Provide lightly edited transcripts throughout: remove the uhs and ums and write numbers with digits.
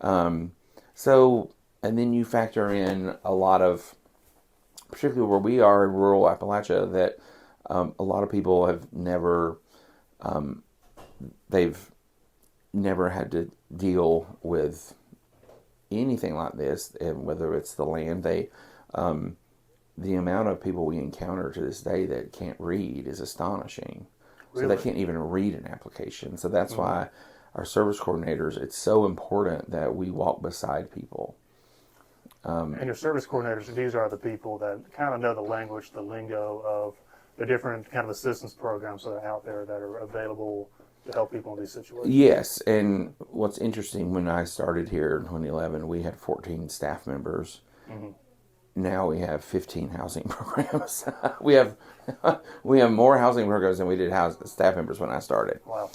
So, and then you factor in a lot of, particularly where we are in rural Appalachia, that a lot of people have never, they've never had to deal with anything like this, and whether it's the land, the amount of people we encounter to this day that can't read is astonishing. So they Really? can't even read an application. So that's why our service coordinators, it's so important that we walk beside people. And your service coordinators, these are the people that kind of know the language, the lingo of the different kind of assistance programs that are out there that are available to help people in these situations. Yes, and what's interesting, when I started here in 2011, we had 14 staff members. Mm-hmm. Now we have 15 housing programs. we have we have more housing programs than we did staff members when I started. Wow.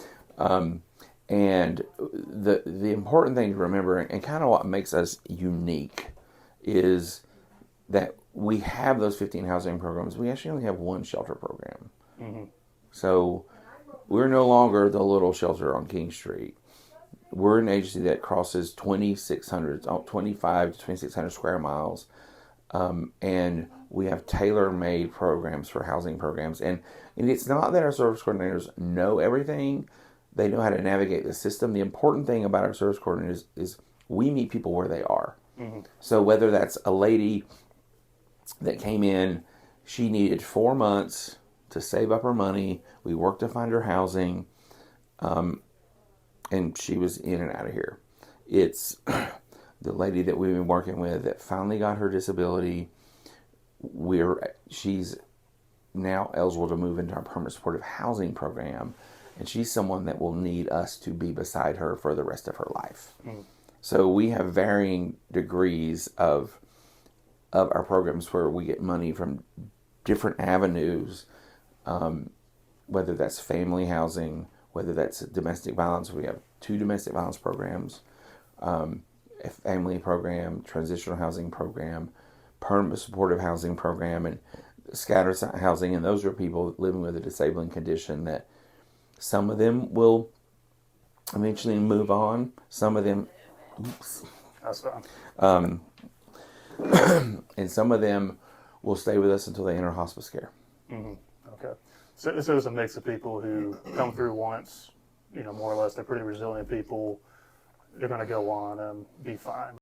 And the important thing to remember, and kind of what makes us unique, is that we have those 15 housing programs. We actually only have one shelter program. Mm-hmm. So we're no longer the little shelter on King Street. We're an agency that crosses 25 to 2,600 square miles. And we have tailor-made programs for housing programs. And it's not that our service coordinators know everything. They know how to navigate the system. The important thing about our service coordinators is we meet people where they are. Mm-hmm. So whether that's a lady that came in, she needed 4 months to save up her money. We worked to find her housing, and she was in and out of here. It's the lady that we've been working with that finally got her disability. She's now eligible to move into our permanent supportive housing program, and she's someone that will need us to be beside her for the rest of her life. Mm. So we have varying degrees of our programs where we get money from different avenues, whether that's family housing, whether that's domestic violence. We have 2 domestic violence programs, a family program, transitional housing program, permanent supportive housing program, and scattered housing. And those are people living with a disabling condition that some of them will eventually move on. Some of them, That's fine. and some of them will stay with us until they enter hospice care. Mm-hmm. Okay. So there's a mix of people who come through once, more or less. They're pretty resilient people. They're going to go on and be fine.